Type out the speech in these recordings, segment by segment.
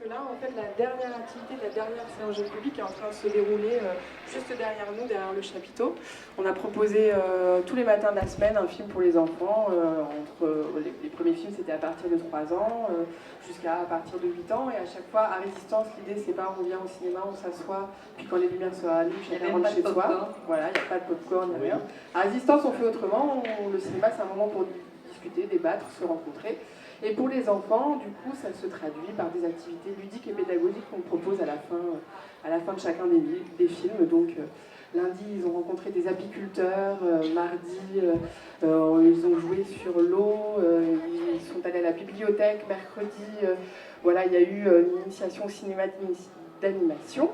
que là, en fait, la dernière activité, la dernière séance jeune public est en train de se dérouler juste derrière nous, derrière le chapiteau. On a proposé tous les matins de la semaine un film pour les enfants. Les premiers films, c'était à partir de 3 ans jusqu'à partir de 8 ans. Et à chaque fois, à Résistance, l'idée, c'est pas on vient au cinéma, on s'assoit, puis quand les lumières se rallument, chacun rentre chez soi. Voilà, il n'y a pas de popcorn, il n'y a rien. À Résistance, on fait autrement. Le cinéma, c'est un moment pour discuter, débattre, se rencontrer. Et pour les enfants, du coup, ça se traduit par des activités ludiques et pédagogiques qu'on propose à la fin de chacun des films. Donc, lundi, ils ont rencontré des apiculteurs. Mardi, ils ont joué sur l'eau. Ils sont allés à la bibliothèque. Mercredi, voilà, il y a eu une initiation au cinéma d'animation.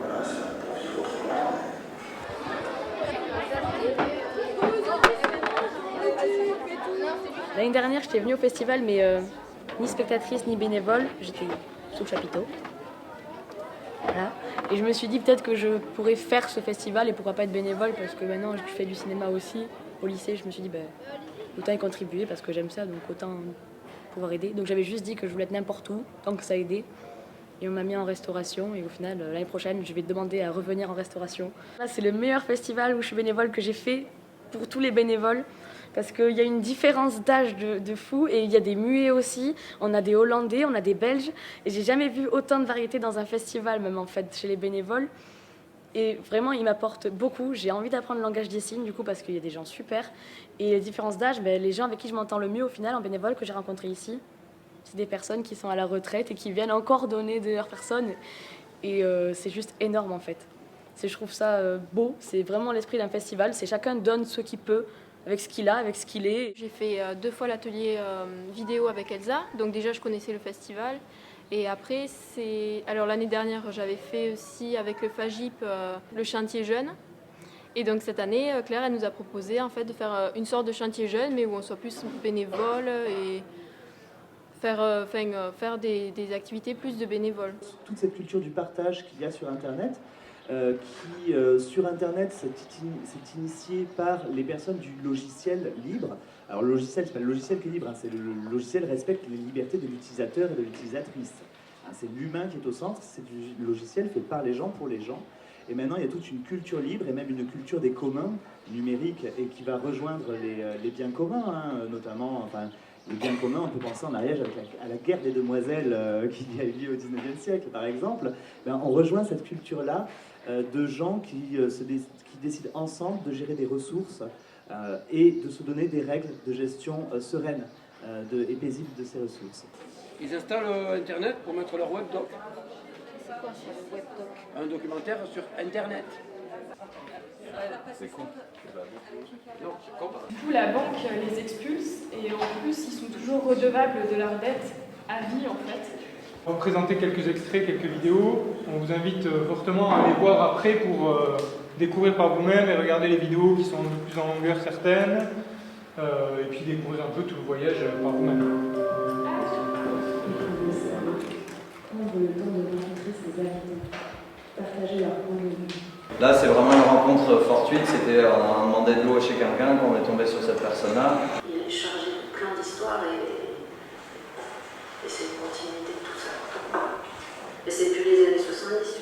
Voilà, c'est pour vivre autrement. L'année dernière, j'étais venue au festival, mais ni spectatrice ni bénévole, j'étais sous le chapiteau. Voilà. Et je me suis dit peut-être que je pourrais faire ce festival et pourquoi pas être bénévole, parce que maintenant je fais du cinéma aussi. Au lycée, je me suis dit autant y contribuer parce que j'aime ça, donc autant pouvoir aider. Donc j'avais juste dit que je voulais être n'importe où, tant que ça aidait. Et on m'a mis en restauration et au final, l'année prochaine, je vais demander à revenir en restauration. Là, c'est le meilleur festival où je suis bénévole que j'ai fait pour tous les bénévoles. Parce qu'il y a une différence d'âge de fou et il y a des muets aussi. On a des Hollandais, on a des Belges. Et j'ai jamais vu autant de variétés dans un festival, même en fait, chez les bénévoles. Et vraiment, ils m'apportent beaucoup. J'ai envie d'apprendre le langage des signes, du coup, parce qu'il y a des gens super. Et les différences d'âge, les gens avec qui je m'entends le mieux, au final, en bénévole, que j'ai rencontrés ici, c'est des personnes qui sont à la retraite et qui viennent encore donner de leur personne. Et c'est juste énorme, en fait. Je trouve ça beau. C'est vraiment l'esprit d'un festival. C'est chacun donne ce qu'il peut, avec ce qu'il a, avec ce qu'il est. J'ai fait 2 fois l'atelier vidéo avec Elsa, donc déjà je connaissais le festival. Et après, alors l'année dernière, j'avais fait aussi avec le FAGIP le chantier jeune. Et donc cette année, Claire, elle nous a proposé en fait de faire une sorte de chantier jeune, mais où on soit plus bénévole et faire des activités plus de bénévoles. Toute cette culture du partage qu'il y a sur Internet, qui sur Internet s'est initié par les personnes du logiciel libre. Alors le logiciel, c'est pas le logiciel qui est libre, hein, c'est le logiciel respecte les libertés de l'utilisateur et de l'utilisatrice. Hein, c'est l'humain qui est au centre, c'est du logiciel fait par les gens pour les gens. Et maintenant, il y a toute une culture libre et même une culture des communs numériques et qui va rejoindre les biens communs, hein, notamment. Enfin, les biens communs, on peut penser en Ariège à la guerre des demoiselles qui a eu lieu au XIXe siècle, par exemple. On rejoint cette culture-là de gens qui décident ensemble de gérer des ressources et de se donner des règles de gestion sereines et paisibles de ces ressources. Ils installent Internet pour mettre leur webdoc. C'est quoi sur le webdoc ? Un documentaire sur Internet. C'est con. Non, c'est con. Du coup, la banque les expulse et en plus, ils sont toujours redevables de leur dette à vie, en fait. On va présenter quelques extraits, quelques vidéos. On vous invite fortement à aller voir après pour découvrir par vous-même et regarder les vidéos qui sont un peu plus en longueur certaines. Et puis découvrir un peu tout le voyage par vous-même. Prendre le temps de rencontrer ces invités, partager leur point de vue. Là, c'est vraiment une rencontre fortuite. On a demandé de l'eau chez quelqu'un, qu'on est tombé sur cette personne-là. Il est chargé de plein d'histoires et c'est une continuité de tout ça. Et c'est depuis les années 70.